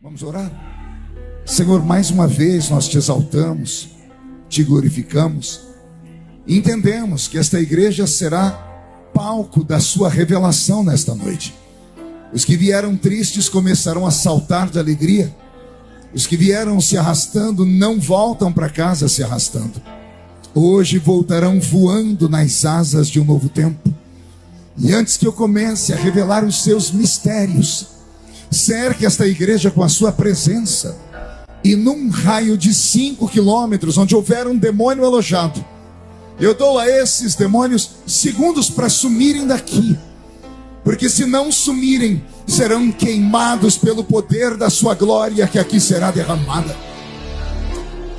Vamos orar? Senhor, mais uma vez nós te exaltamos, te glorificamos e entendemos que esta igreja será palco da sua revelação nesta noite. Os que vieram tristes começarão a saltar de alegria. Os que vieram se arrastando não voltam para casa se arrastando. Hoje voltarão voando nas asas de um novo tempo. E antes que eu comece a revelar os seus mistérios, cerque esta igreja com a sua presença. E num raio de 5 quilômetros, onde houver um demônio alojado, eu dou a esses demônios segundos para sumirem daqui. Porque se não sumirem, serão queimados pelo poder da sua glória que aqui será derramada.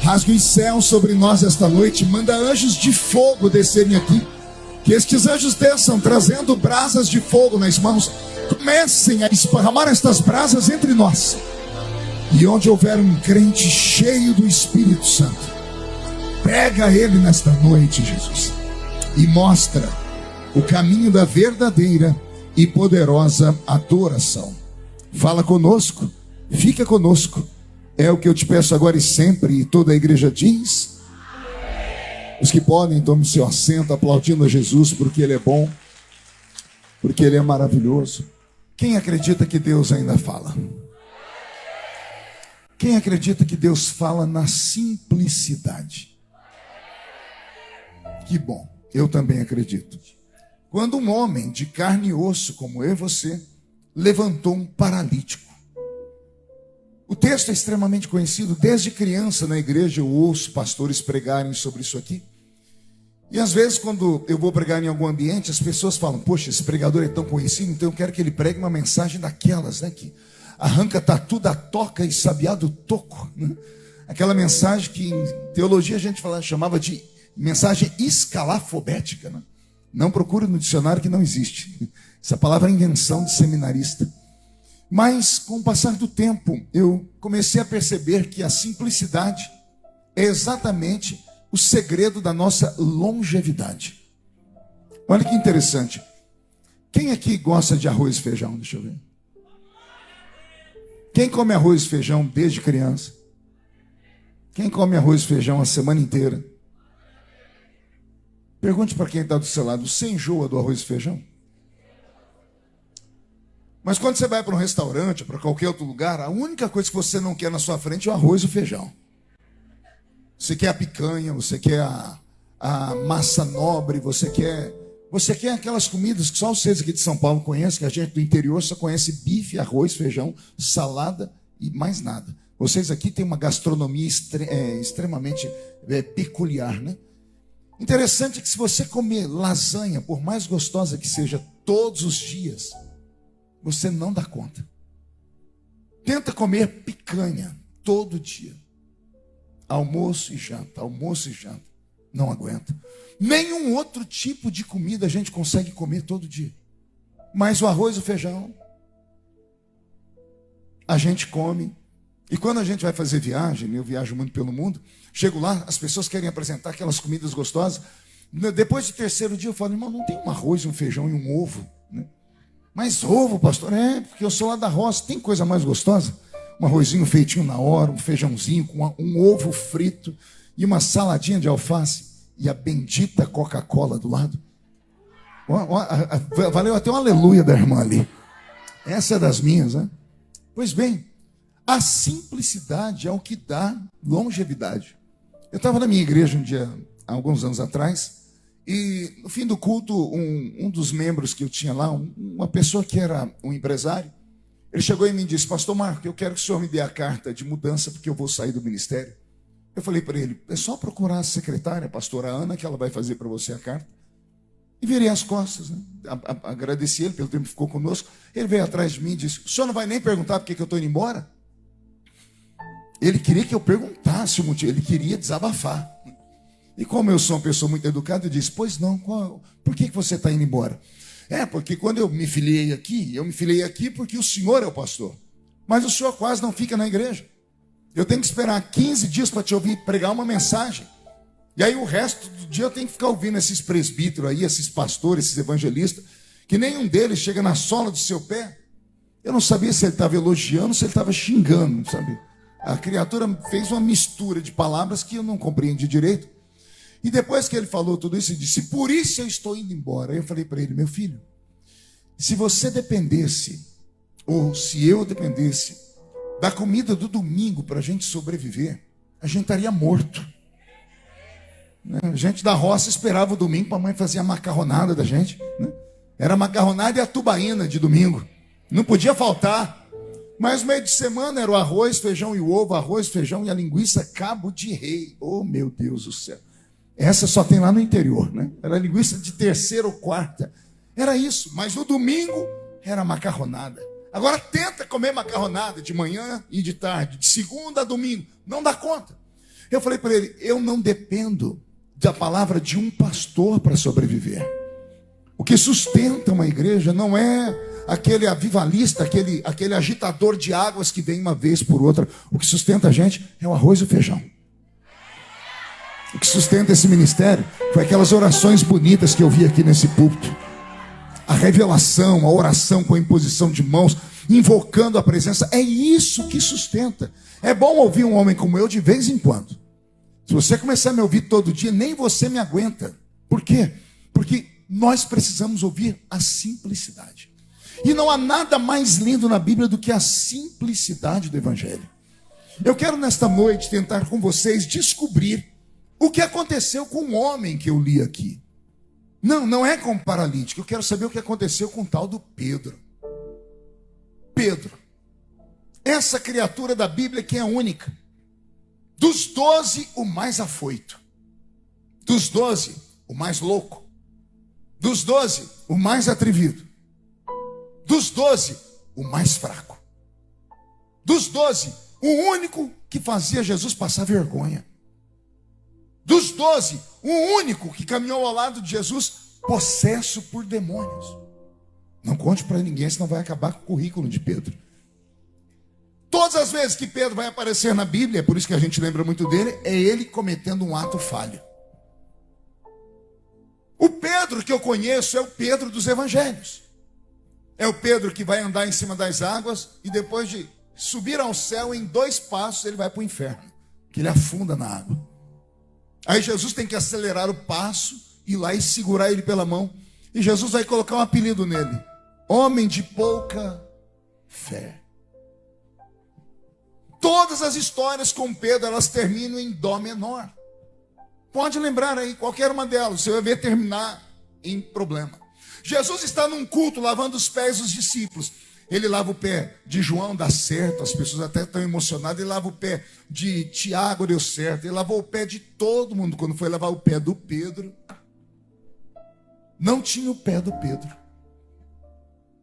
Rasgue os céus sobre nós esta noite, manda anjos de fogo descerem aqui. Que estes anjos desçam trazendo brasas de fogo nas mãos. Comecem a esparramar estas brasas entre nós. E onde houver um crente cheio do Espírito Santo, pega ele nesta noite, Jesus, e mostra o caminho da verdadeira e poderosa adoração. Fala conosco, fica conosco. É o que eu te peço agora e sempre. E toda a igreja diz... Os que podem, tomem seu assento, aplaudindo a Jesus, porque Ele é bom, porque Ele é maravilhoso. Quem acredita que Deus ainda fala? Quem acredita que Deus fala na simplicidade? Que bom, eu também acredito. Quando um homem de carne e osso, como eu e você, levantou um paralítico. O texto é extremamente conhecido. Desde criança na igreja eu ouço pastores pregarem sobre isso aqui. E às vezes quando eu vou pregar em algum ambiente, as pessoas falam: poxa, esse pregador é tão conhecido, então eu quero que ele pregue uma mensagem daquelas, né, que arranca tatu da toca e sabiá do toco, né? Aquela mensagem que em teologia a gente chamava de mensagem escalafobética, né? Não procure no dicionário, que não existe. Essa palavra é invenção de seminarista. Mas com o passar do tempo, eu comecei a perceber que a simplicidade é exatamente o segredo da nossa longevidade. Olha que interessante. Quem aqui gosta de arroz e feijão? Deixa eu ver. Quem come arroz e feijão desde criança? Quem come arroz e feijão a semana inteira? Pergunte para quem está do seu lado: você enjoa do arroz e feijão? Mas quando você vai para um restaurante, para qualquer outro lugar, a única coisa que você não quer na sua frente é o arroz e o feijão. Você quer a picanha, você quer a massa nobre, você quer aquelas comidas que só vocês aqui de São Paulo conhecem, que a gente do interior só conhece bife, arroz, feijão, salada e mais nada. Vocês aqui têm uma gastronomia extremamente peculiar, né? Interessante que se você comer lasanha, por mais gostosa que seja, todos os dias, você não dá conta. Tenta comer picanha todo dia. Almoço e janta, almoço e janta. Não aguenta. Nenhum outro tipo de comida a gente consegue comer todo dia. Mas o arroz e o feijão, a gente come. E quando a gente vai fazer viagem, eu viajo muito pelo mundo, chego lá, as pessoas querem apresentar aquelas comidas gostosas. Depois do terceiro dia eu falo: irmão, não tem um arroz, um feijão e um ovo, né? Mas ovo, pastor? É, porque eu sou lá da roça. Tem coisa mais gostosa? Um arrozinho feitinho na hora, um feijãozinho com um ovo frito e uma saladinha de alface e a bendita Coca-Cola do lado. Valeu até um aleluia da irmã ali. Essa é das minhas, né? Pois bem, a simplicidade é o que dá longevidade. Eu estava na minha igreja um dia, há alguns anos atrás, e no fim do culto, um dos membros que eu tinha lá, uma pessoa que era um empresário, ele chegou em mim e disse: pastor Marco, eu quero que o senhor me dê a carta de mudança, porque eu vou sair do ministério. Eu falei para ele: é só procurar a secretária, a pastora Ana, que ela vai fazer para você a carta. E virei as costas, né? Agradeci ele pelo tempo que ficou conosco. Ele veio atrás de mim e disse: o senhor não vai nem perguntar por que eu estou indo embora? Ele queria que eu perguntasse o motivo, ele queria desabafar. E como eu sou uma pessoa muito educada, eu disse: pois não, por que você está indo embora? É, porque quando eu me filiei aqui porque o senhor é o pastor. Mas o senhor quase não fica na igreja. Eu tenho que esperar 15 dias para te ouvir pregar uma mensagem. E aí o resto do dia eu tenho que ficar ouvindo esses presbíteros aí, esses pastores, esses evangelistas, que nenhum deles chega na sola do seu pé. Eu não sabia se ele estava elogiando, se ele estava xingando, sabe? A criatura fez uma mistura de palavras que eu não compreendi direito. E depois que ele falou tudo isso, ele disse: por isso eu estou indo embora. Aí eu falei para ele: meu filho, se você dependesse, ou se eu dependesse da comida do domingo para a gente sobreviver, a gente estaria morto. A gente da roça esperava o domingo para a mãe fazer a macarronada da gente. Era a macarronada e a tubaína de domingo. Não podia faltar. Mas no meio de semana era o arroz, feijão e o ovo, arroz, feijão e a linguiça cabo de rei. Oh, meu Deus do céu. Essa só tem lá no interior, né? Era linguiça de terceira ou quarta. Era isso, mas no domingo era macarronada. Agora tenta comer macarronada de manhã e de tarde, de segunda a domingo. Não dá conta. Eu falei para ele: eu não dependo da palavra de um pastor para sobreviver. O que sustenta uma igreja não é aquele avivalista, aquele agitador de águas que vem uma vez por outra. O que sustenta a gente é o arroz e o feijão. O que sustenta esse ministério foi aquelas orações bonitas que eu vi aqui nesse púlpito. A revelação, a oração com a imposição de mãos, invocando a presença. É isso que sustenta. É bom ouvir um homem como eu de vez em quando. Se você começar a me ouvir todo dia, nem você me aguenta. Por quê? Porque nós precisamos ouvir a simplicidade. E não há nada mais lindo na Bíblia do que a simplicidade do Evangelho. Eu quero nesta noite tentar com vocês descobrir o que aconteceu com o homem que eu li aqui. Não é com o paralítico. Eu quero saber o que aconteceu com o tal do Pedro. Pedro, essa criatura da Bíblia que é única. Dos 12, o mais afoito. Dos 12, o mais louco. Dos 12, o mais atrevido. Dos 12, o mais fraco. Dos 12, o único que fazia Jesus passar vergonha. Dos 12, o único que caminhou ao lado de Jesus possesso por demônios. Não conte para ninguém, senão vai acabar com o currículo de Pedro. Todas as vezes que Pedro vai aparecer na Bíblia, é por isso que a gente lembra muito dele, é ele cometendo um ato falho. O Pedro que eu conheço é o Pedro dos evangelhos. É o Pedro que vai andar em cima das águas e depois de subir ao céu, em 2 passos ele vai para o inferno, que ele afunda na água. Aí Jesus tem que acelerar o passo, ir lá e segurar ele pela mão. E Jesus vai colocar um apelido nele: homem de pouca fé. Todas as histórias com Pedro, elas terminam em dó menor. Pode lembrar aí, qualquer uma delas, você vai ver terminar em problema. Jesus está num culto lavando os pés dos discípulos. Ele lava o pé de João, dá certo, as pessoas até estão emocionadas. Ele lava o pé de Tiago, deu certo. Ele lavou o pé de todo mundo. Quando foi lavar o pé do Pedro, não tinha o pé do Pedro.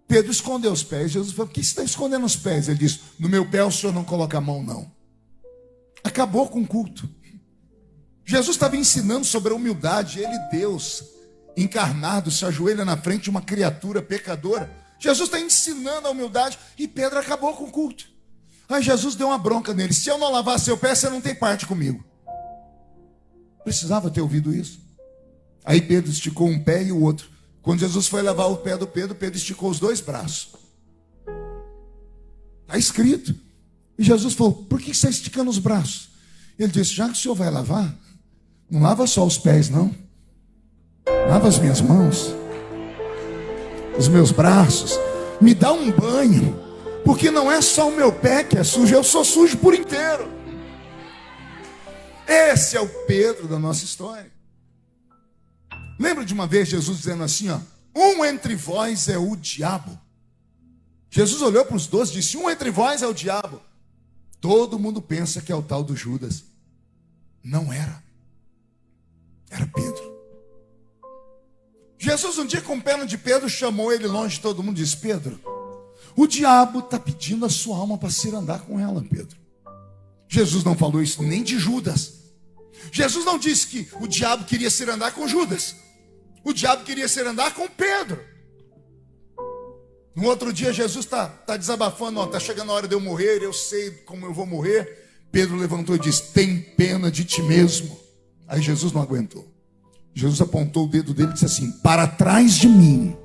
Pedro escondeu os pés. Jesus falou: por que você está escondendo os pés? Ele disse: no meu pé o senhor não coloca a mão, não. Acabou com o culto. Jesus estava ensinando sobre a humildade. Ele, Deus encarnado, se ajoelha na frente de uma criatura pecadora. Jesus está ensinando a humildade e Pedro acabou com o culto. Aí Jesus deu uma bronca nele: se eu não lavar seu pé, você não tem parte comigo. Precisava ter ouvido isso. Aí Pedro esticou um pé e o outro. Quando Jesus foi lavar o pé do Pedro, Pedro esticou os 2 braços. Está escrito. E Jesus falou: por que você está esticando os braços? Ele disse: já que o senhor vai lavar, não lava só os pés, não. Lava as minhas mãos, os meus braços, me dá um banho, porque não é só o meu pé que é sujo, eu sou sujo por inteiro. Esse é o Pedro da nossa história. Lembra de uma vez Jesus dizendo assim, ó: um entre vós é o diabo. Jesus olhou para os 12 e disse: um entre vós é o diabo. Todo mundo pensa que é o tal do Judas. Não era. Era Pedro. Jesus um dia, com pena de Pedro, chamou ele longe de todo mundo e disse: Pedro, o diabo está pedindo a sua alma para se andar com ela, Pedro. Jesus não falou isso nem de Judas. Jesus não disse que o diabo queria se andar com Judas. O diabo queria se andar com Pedro. No outro dia Jesus está desabafando: está chegando a hora de eu morrer, eu sei como eu vou morrer. Pedro levantou e disse: tem pena de ti mesmo. Aí Jesus não aguentou. Jesus apontou o dedo dele e disse assim: para trás de mim.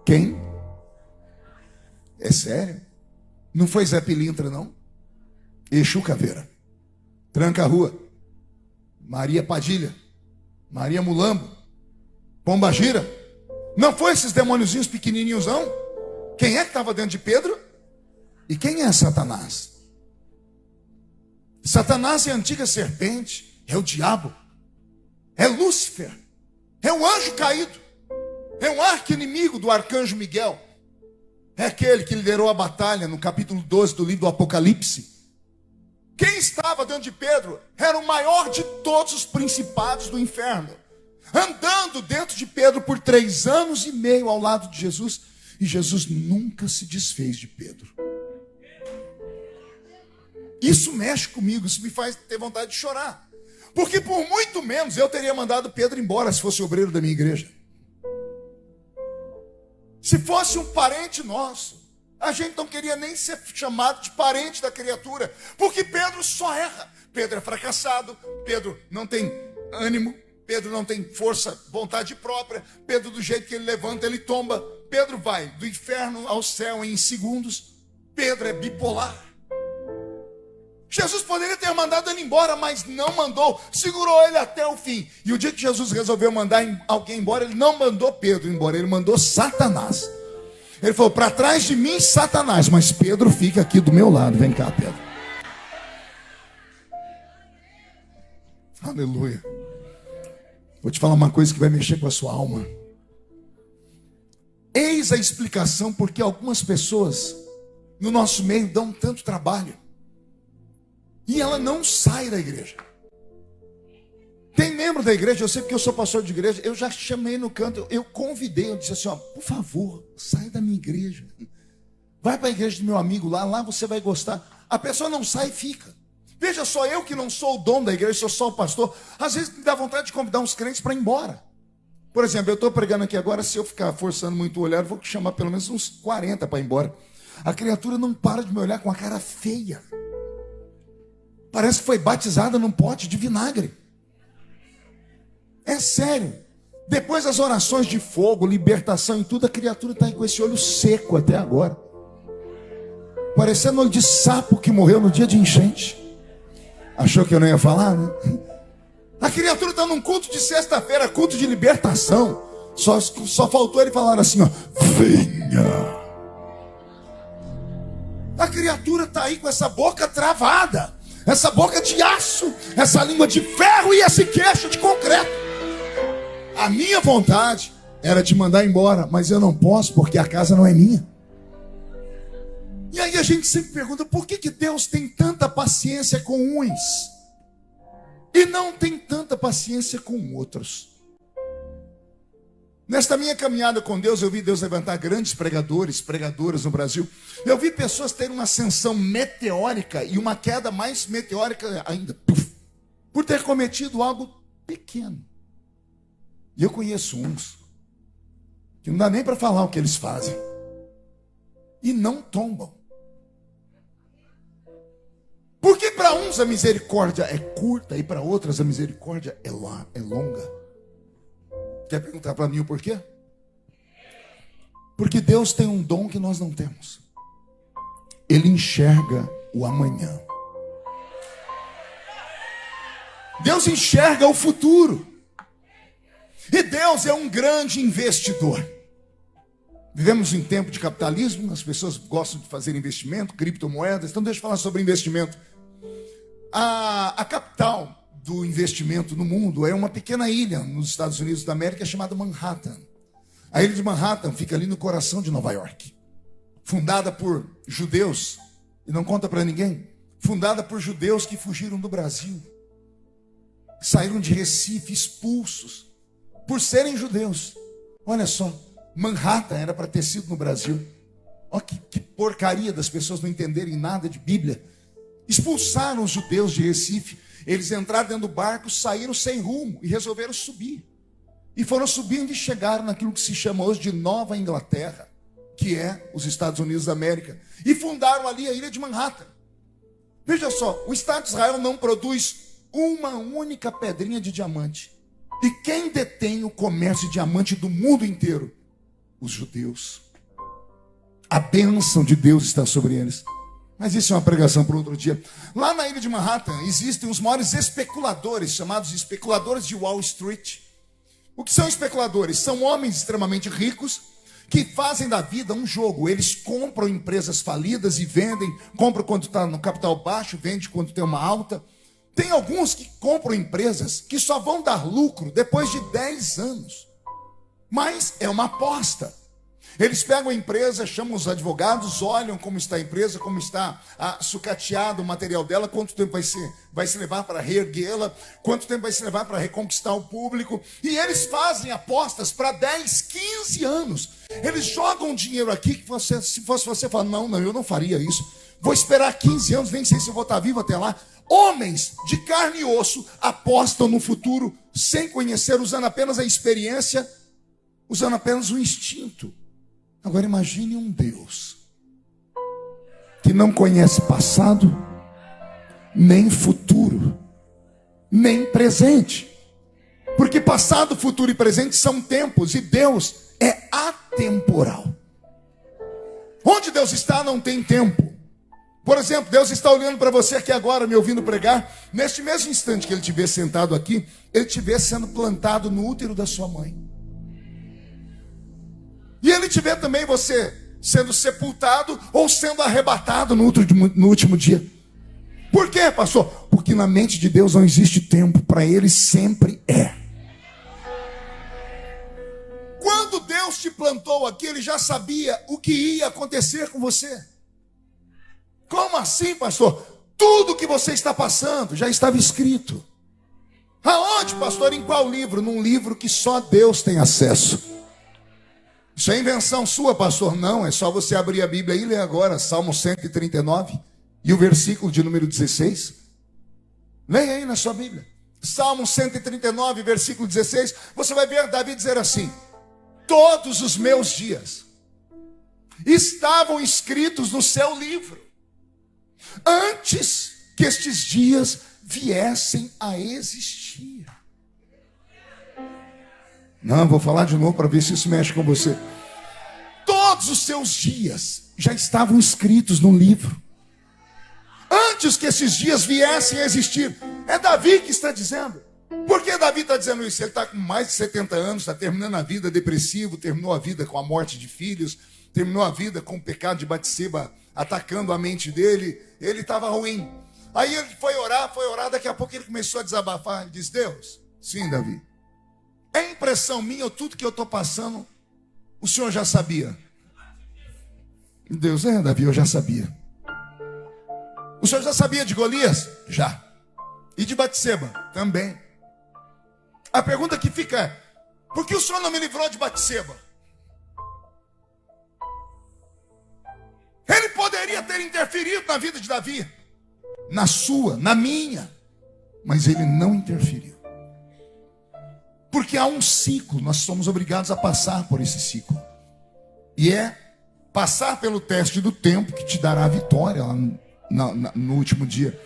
Quem? É sério? Não foi Zé Pilintra, não? Exu Caveira, Tranca a Rua, Maria Padilha, Maria Mulambo, Pomba Gira. Não foi esses demôniozinhos pequenininhos, não? Quem é que estava dentro de Pedro? E quem é Satanás? Satanás é a antiga serpente, é o diabo, é Lúcifer, é um anjo caído, é um arqui-inimigo do arcanjo Miguel, é aquele que liderou a batalha no capítulo 12 do livro do Apocalipse. Quem estava dentro de Pedro era o maior de todos os principados do inferno, andando dentro de Pedro por 3 anos e meio ao lado de Jesus, e Jesus nunca se desfez de Pedro. Isso mexe comigo, isso me faz ter vontade de chorar, porque por muito menos eu teria mandado Pedro embora se fosse obreiro da minha igreja. Se fosse um parente nosso, a gente não queria nem ser chamado de parente da criatura, porque Pedro só erra. Pedro é fracassado, Pedro não tem ânimo, Pedro não tem força, vontade própria, Pedro do jeito que ele levanta, ele tomba. Pedro vai do inferno ao céu em segundos. Pedro é bipolar. Jesus poderia ter mandado ele embora, mas não mandou, segurou ele até o fim. E o dia que Jesus resolveu mandar alguém embora, ele não mandou Pedro embora, ele mandou Satanás. Ele falou: para trás de mim, Satanás, mas Pedro fica aqui do meu lado. Vem cá, Pedro. Aleluia. Vou te falar uma coisa que vai mexer com a sua alma. Eis a explicação porque algumas pessoas no nosso meio dão tanto trabalho e ela não sai da igreja. Tem membro da igreja, eu sei porque eu sou pastor de igreja, eu já chamei no canto, eu convidei, eu disse assim: ó, por favor, sai da minha igreja, vai para a igreja do meu amigo lá você vai gostar. A pessoa não sai e fica. Veja só, eu que não sou o dono da igreja, sou só o pastor, às vezes me dá vontade de convidar uns crentes para ir embora. Por exemplo, eu estou pregando aqui agora, se eu ficar forçando muito o olhar, eu vou chamar pelo menos uns 40 para ir embora. A criatura não para de me olhar com a cara feia. Parece que foi batizada num pote de vinagre. É sério. Depois das orações de fogo, libertação e tudo, a criatura está aí com esse olho seco até agora, parecendo olho de sapo que morreu no dia de enchente. Achou que eu não ia falar, né? A criatura está num culto de sexta-feira, culto de libertação. Só faltou ele falar assim, ó: venha. A criatura está aí com essa boca travada, essa boca de aço, essa língua de ferro e esse queixo de concreto. A minha vontade era de mandar embora, mas eu não posso porque a casa não é minha. E aí a gente sempre pergunta: por que Deus tem tanta paciência com uns e não tem tanta paciência com outros? Nesta minha caminhada com Deus, eu vi Deus levantar grandes pregadores, pregadoras no Brasil. Eu vi pessoas terem uma ascensão meteórica e uma queda mais meteórica ainda, por ter cometido algo pequeno. E eu conheço uns que não dá nem para falar o que eles fazem e não tombam. Porque para uns a misericórdia é curta e para outras a misericórdia é longa. Quer perguntar para mim o porquê? Porque Deus tem um dom que nós não temos. Ele enxerga o amanhã. Deus enxerga o futuro. E Deus é um grande investidor. Vivemos em tempo de capitalismo, as pessoas gostam de fazer investimento, criptomoedas. Então deixa eu falar sobre investimento. A capital do investimento no mundo é uma pequena ilha nos Estados Unidos da América chamada Manhattan. A ilha de Manhattan fica ali no coração de Nova York. Fundada por judeus, e não conta para ninguém, fundada por judeus que fugiram do Brasil. Saíram de Recife expulsos por serem judeus. Olha só, Manhattan era para ter sido no Brasil. Olha que porcaria das pessoas não entenderem nada de Bíblia. Expulsaram os judeus de Recife. Eles entraram dentro do barco, saíram sem rumo e resolveram subir. E foram subindo e chegaram naquilo que se chama hoje de Nova Inglaterra, que é os Estados Unidos da América. E fundaram ali a ilha de Manhattan. Veja só, o Estado de Israel não produz uma única pedrinha de diamante. E quem detém o comércio de diamante do mundo inteiro? Os judeus. A bênção de Deus está sobre eles. Mas isso é uma pregação para outro dia. Lá na ilha de Manhattan existem os maiores especuladores, chamados especuladores de Wall Street. O que são especuladores? São homens extremamente ricos que fazem da vida um jogo. Eles compram empresas falidas e vendem. Compram quando está no capital baixo, vende quando tem uma alta. Tem alguns que compram empresas que só vão dar lucro depois de 10 anos. Mas é uma aposta. Eles pegam a empresa, chamam os advogados, olham como está a empresa, como está sucateado o material dela, quanto tempo vai se levar para reerguê-la, quanto tempo vai se levar para reconquistar o público. E eles fazem apostas para 10, 15 anos. Eles jogam dinheiro aqui que você, se fosse você, fala, não, eu não faria isso. Vou esperar 15 anos, nem sei se eu vou estar vivo até lá. Homens de carne e osso apostam no futuro sem conhecer, usando apenas a experiência, usando apenas o instinto. Agora imagine um Deus que não conhece passado, nem futuro, nem presente. Porque passado, futuro e presente são tempos e Deus é atemporal. Onde Deus está não tem tempo. Por exemplo, Deus está olhando para você aqui agora, me ouvindo pregar. Neste mesmo instante que Ele te vê sentado aqui, Ele te vê sendo plantado no útero da sua mãe. E Ele te vê também você sendo sepultado ou sendo arrebatado no último dia. Por quê, pastor? Porque na mente de Deus não existe tempo, para Ele sempre é. Quando Deus te plantou aqui, Ele já sabia o que ia acontecer com você. Como assim, pastor? Tudo que você está passando já estava escrito. Aonde, pastor? Em qual livro? Num livro que só Deus tem acesso. Isso é invenção sua, pastor? Não, é só você abrir a Bíblia e ler agora, Salmo 139, e o versículo de número 16. Leia aí na sua Bíblia. Salmo 139, versículo 16. Você vai ver Davi dizer assim: todos os meus dias estavam escritos no seu livro, antes que estes dias viessem a existir. Não, vou falar de novo para ver se isso mexe com você. Todos os seus dias já estavam escritos no livro, antes que esses dias viessem a existir. É Davi que está dizendo. Por que Davi está dizendo isso? Ele está com mais de 70 anos, está terminando a vida depressivo, terminou a vida com a morte de filhos, terminou a vida com o pecado de Batseba atacando a mente dele. Ele estava ruim. Aí ele foi orar, daqui a pouco ele começou a desabafar. Ele disse: Deus, sim, Davi, é impressão minha ou tudo que eu estou passando, o senhor já sabia? Deus, Davi, eu já sabia. O senhor já sabia de Golias? Já. E de Batseba? Também. A pergunta que fica é: por que o senhor não me livrou de Batseba? Ele poderia ter interferido na vida de Davi, na sua, na minha, mas ele não interferiu. Porque há um ciclo, nós somos obrigados a passar por esse ciclo. E é passar pelo teste do tempo que te dará a vitória lá no último dia.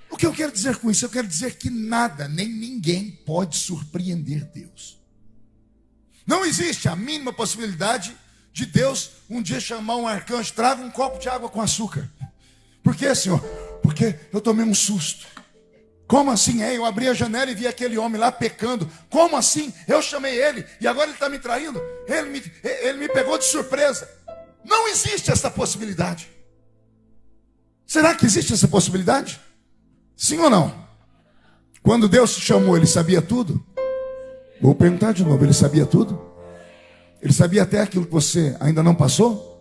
O que eu quero dizer com isso? Eu quero dizer que nada, nem ninguém pode surpreender Deus. Não existe a mínima possibilidade de Deus um dia chamar um arcanjo: traga um copo de água com açúcar. Por quê, Senhor? Porque eu tomei um susto. Como assim? Eu abri a janela e vi aquele homem lá pecando. Como assim? Eu chamei ele e agora ele está me traindo? Ele me pegou de surpresa. Não existe essa possibilidade. Será que existe essa possibilidade? Sim ou não? Quando Deus te chamou, Ele sabia tudo? Vou perguntar de novo: Ele sabia tudo? Ele sabia até aquilo que você ainda não passou?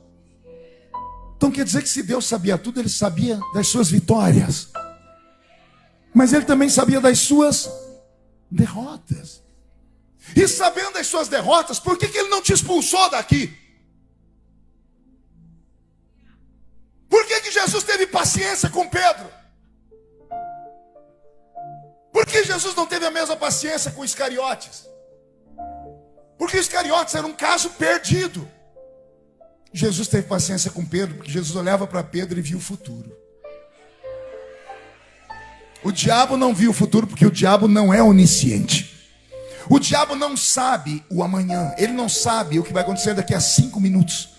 Então quer dizer que se Deus sabia tudo, Ele sabia das suas vitórias, mas Ele também sabia das suas derrotas. E sabendo das suas derrotas, por que Ele não te expulsou daqui? Por que Jesus teve paciência com Pedro? Por que Jesus não teve a mesma paciência com Iscariotes? Porque Iscariotes era um caso perdido. Jesus teve paciência com Pedro, porque Jesus olhava para Pedro e via o futuro. O diabo não viu o futuro, porque o diabo não é onisciente. O diabo não sabe o amanhã. Ele não sabe o que vai acontecer daqui a 5 minutos.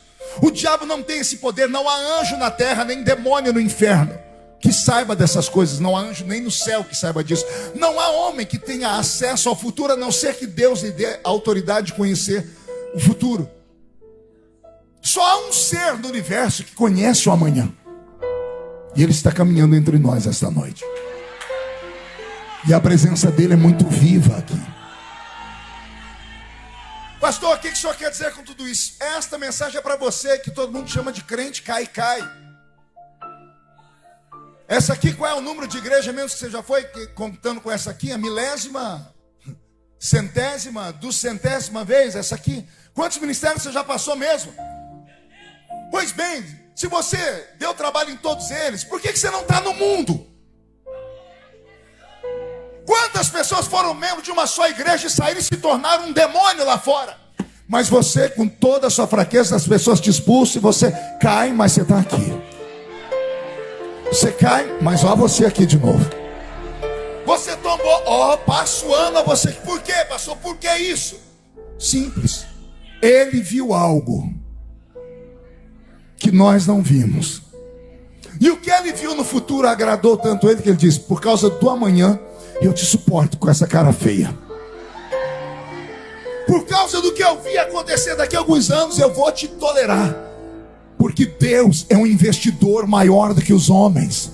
O diabo não tem esse poder. Não há anjo na terra, nem demônio no inferno que saiba dessas coisas. Não há anjo nem no céu que saiba disso. Não há homem que tenha acesso ao futuro, a não ser que Deus lhe dê a autoridade de conhecer o futuro. Só há um ser no universo que conhece o amanhã. E ele está caminhando entre nós esta noite. E a presença dele é muito viva aqui. Pastor, o que o senhor quer dizer com tudo isso? Esta mensagem é para você, que todo mundo chama de crente cai. Essa aqui, qual é o número de igreja mesmo que você já foi contando com essa aqui? A milésima, centésima, duzentésima vez essa aqui? Quantos ministérios você já passou mesmo? Pois bem, se você deu trabalho em todos eles, por que você não está no mundo? Quantas pessoas foram membros de uma só igreja e saíram e se tornaram um demônio lá fora? Mas você, com toda a sua fraqueza, as pessoas te expulsam e você cai, mas você está aqui. Você cai, mas ó você aqui de novo. Você tomou, passa o ano a você. Por quê, pastor? Por que isso? Simples. Ele viu algo que nós não vimos. E o que ele viu no futuro agradou tanto ele que ele disse: por causa do amanhã eu te suporto com essa cara feia. Por causa do que eu vi acontecer daqui a alguns anos, eu vou te tolerar. Porque Deus é um investidor maior do que os homens.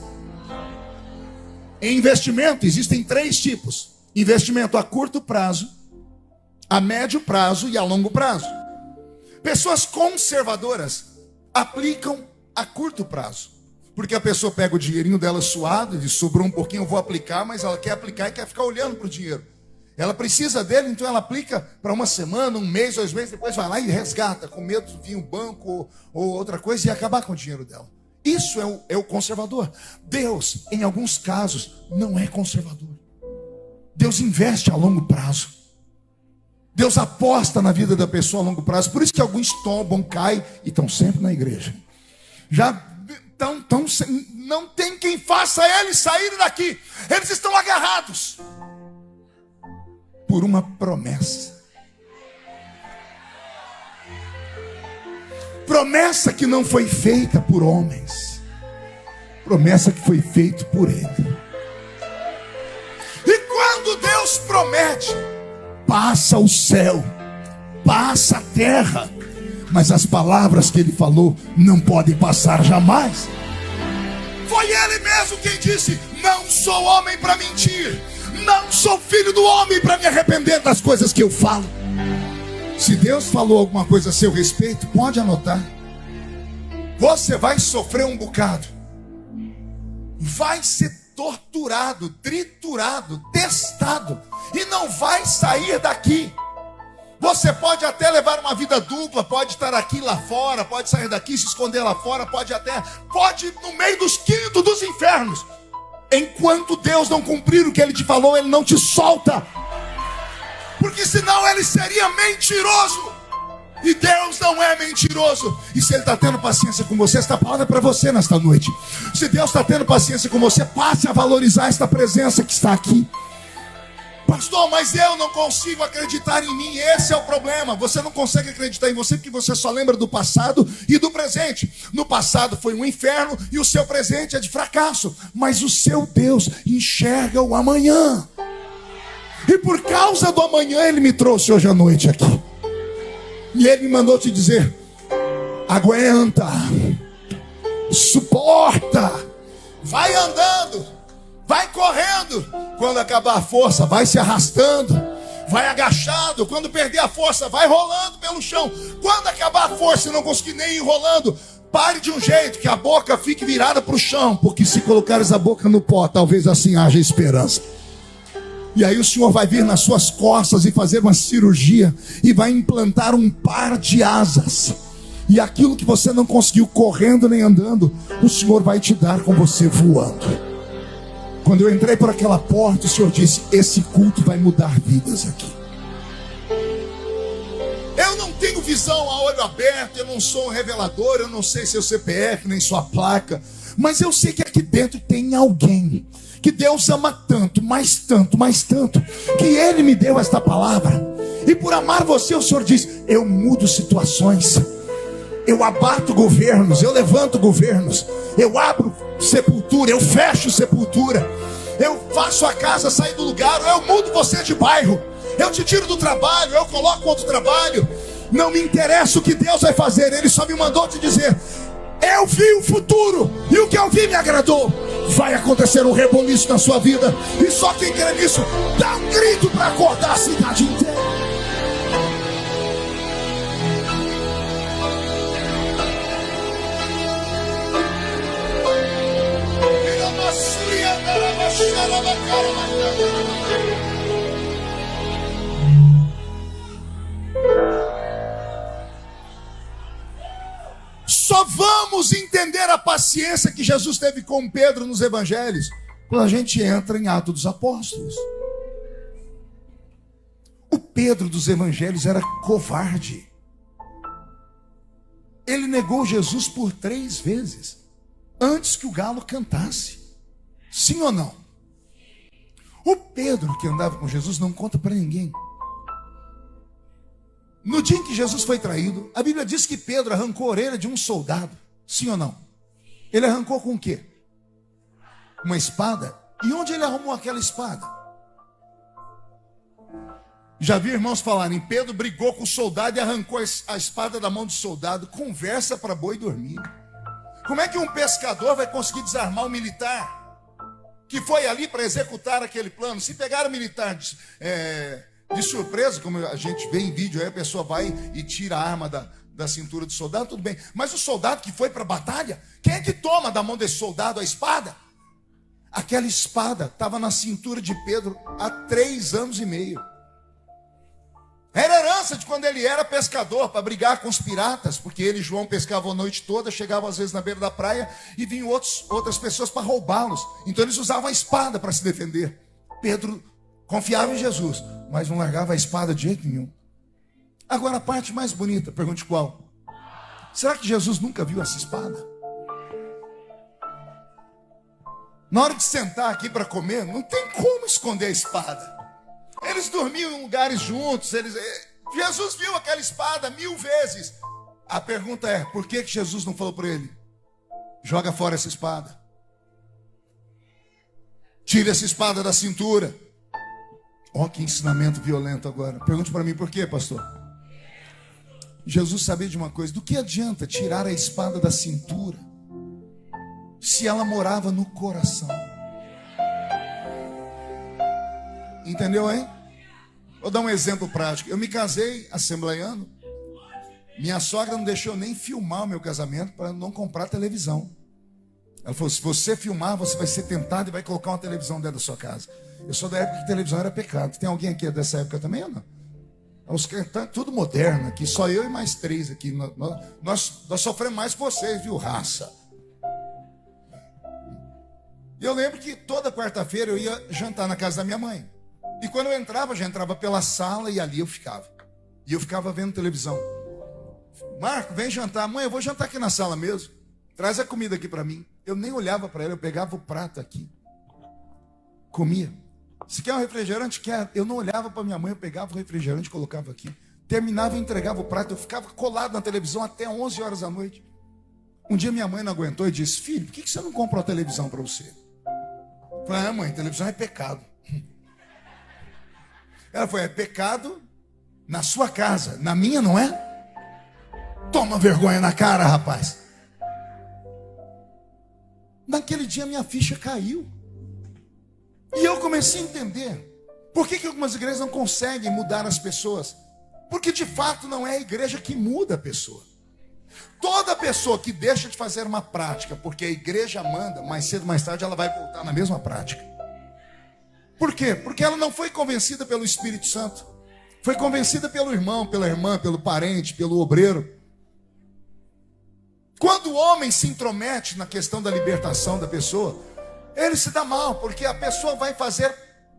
Em investimento existem 3 tipos: investimento a curto prazo, a médio prazo e a longo prazo. Pessoas conservadoras aplicam a curto prazo, porque a pessoa pega o dinheirinho dela suado, diz: sobrou um pouquinho, eu vou aplicar, mas ela quer aplicar e quer ficar olhando para o dinheiro. Ela precisa dele, então ela aplica para uma semana, um mês, 2 meses, depois vai lá e resgata, com medo de vir um banco ou outra coisa e acabar com o dinheiro dela. Isso é o conservador. Deus, em alguns casos, não é conservador. Deus investe a longo prazo. Deus aposta na vida da pessoa a longo prazo. Por isso que alguns tombam, caem e estão sempre na igreja. Não tem quem faça eles saírem daqui. Eles estão agarrados por uma promessa. Promessa que não foi feita por homens. Promessa que foi feita por Ele. E quando Deus promete, passa o céu, passa a terra, mas as palavras que Ele falou não podem passar jamais. Foi Ele mesmo quem disse: não sou homem para mentir, não sou filho do homem para me arrepender das coisas que eu falo. Se Deus falou alguma coisa a seu respeito, pode anotar. Você vai sofrer um bocado, vai ser torturado, triturado, testado, e não vai sair daqui. Você pode até levar uma vida dupla, pode estar aqui lá fora, pode sair daqui, se esconder lá fora, pode ir no meio dos quintos dos infernos. Enquanto Deus não cumprir o que Ele te falou, Ele não te solta. Porque senão Ele seria mentiroso. E Deus não é mentiroso. E se Ele está tendo paciência com você, esta palavra é para você nesta noite. Se Deus está tendo paciência com você, passe a valorizar esta presença que está aqui. Pastor, mas eu não consigo acreditar em mim. Esse é o problema. Você não consegue acreditar em você porque você só lembra do passado e do presente. No passado foi um inferno e o seu presente é de fracasso. Mas o seu Deus enxerga o amanhã. E por causa do amanhã Ele me trouxe hoje à noite aqui. E Ele me mandou te dizer: aguenta, suporta, vai andando, vai correndo. Quando acabar a força, vai se arrastando, vai agachado. Quando perder a força, vai rolando pelo chão. Quando acabar a força e não conseguir nem ir rolando, pare de um jeito que a boca fique virada para o chão, porque se colocares a boca no pó, talvez assim haja esperança. E aí o Senhor vai vir nas suas costas e fazer uma cirurgia e vai implantar um par de asas. E aquilo que você não conseguiu correndo nem andando, o Senhor vai te dar com você voando. Quando eu entrei por aquela porta, o Senhor disse: esse culto vai mudar vidas aqui. Eu não tenho visão a olho aberto, eu não sou um revelador, eu não sei seu CPF, nem sua placa, mas eu sei que aqui dentro tem alguém que Deus ama tanto, mais tanto, mais tanto, que Ele me deu esta palavra. E por amar você, o Senhor diz: eu mudo situações. Eu abato governos, eu levanto governos, eu abro sepultura, eu fecho sepultura, eu faço a casa sair do lugar, eu mudo você de bairro, eu te tiro do trabalho, eu coloco outro trabalho. Não me interessa o que Deus vai fazer, Ele só me mandou te dizer: eu vi o futuro, e o que eu vi me agradou. Vai acontecer um reboliço na sua vida, e só quem crê nisso, dá um grito para acordar a cidade inteira. Só vamos entender a paciência que Jesus teve com Pedro nos evangelhos quando a gente entra em Atos dos Apóstolos. O Pedro dos evangelhos era covarde. Ele negou Jesus por 3 vezes antes que o galo cantasse. Sim ou não? O Pedro que andava com Jesus não conta para ninguém. No dia em que Jesus foi traído, a Bíblia diz que Pedro arrancou a orelha de um soldado. Sim ou não? Ele arrancou com o quê? Uma espada. E onde ele arrumou aquela espada? Já vi irmãos falarem: Pedro brigou com o soldado e arrancou a espada da mão do soldado. Conversa para boi dormir. Como é que um pescador vai conseguir desarmar um militar que foi ali para executar aquele plano? Se pegar o militar de surpresa, como a gente vê em vídeo, aí a pessoa vai e tira a arma da cintura do soldado, tudo bem. Mas o soldado que foi para a batalha, quem é que toma da mão desse soldado a espada? Aquela espada estava na cintura de Pedro há 3 anos e meio. Era herança de quando ele era pescador, para brigar com os piratas, porque ele e João pescavam a noite toda, chegavam às vezes na beira da praia e vinham outras pessoas para roubá-los. Então eles usavam a espada para se defender. Pedro confiava em Jesus, mas não largava a espada de jeito nenhum. Agora a parte mais bonita, pergunte qual? Será que Jesus nunca viu essa espada? Na hora de sentar aqui para comer, não tem como esconder a espada. Eles dormiam em lugares juntos, Jesus viu aquela espada 1000 vezes. A pergunta é: por que Jesus não falou para ele: joga fora essa espada, tira essa espada da cintura? Ó, que ensinamento violento agora. Pergunte para mim: por quê, pastor? Jesus sabia de uma coisa: do que adianta tirar a espada da cintura se ela morava no coração? Entendeu, hein? Vou dar um exemplo prático. Eu me casei assembleiano. Minha sogra não deixou nem filmar o meu casamento para não comprar televisão. Ela falou: se você filmar, você vai ser tentado e vai colocar uma televisão dentro da sua casa. Eu sou da época que televisão era pecado. Tem alguém aqui dessa época também ou não? Tá tudo moderno aqui, só eu e mais 3 aqui. Nós sofremos mais que vocês, viu, raça? E eu lembro que toda quarta-feira eu ia jantar na casa da minha mãe. E quando eu entrava, já entrava pela sala e ali eu ficava. E eu ficava vendo televisão. Marco, vem jantar. Mãe, eu vou jantar aqui na sala mesmo. Traz a comida aqui para mim. Eu nem olhava para ela, eu pegava o prato aqui. Comia. Se quer um refrigerante? Quer. Eu não olhava para minha mãe, eu pegava o refrigerante e colocava aqui. Terminava e entregava o prato. Eu ficava colado na televisão até 11 horas da noite. Um dia minha mãe não aguentou e disse: filho, por que você não comprou a televisão para você? Eu falei: mãe, televisão é pecado. Ela falou: é pecado na sua casa, na minha não é? Toma vergonha na cara, rapaz. Naquele dia minha ficha caiu. E eu comecei a entender por que algumas igrejas não conseguem mudar as pessoas. Porque de fato não é a igreja que muda a pessoa. Toda pessoa que deixa de fazer uma prática porque a igreja manda, mais cedo ou mais tarde ela vai voltar na mesma prática. Por quê? Porque ela não foi convencida pelo Espírito Santo. Foi convencida pelo irmão, pela irmã, pelo parente, pelo obreiro. Quando o homem se intromete na questão da libertação da pessoa, ele se dá mal, porque a pessoa vai fazer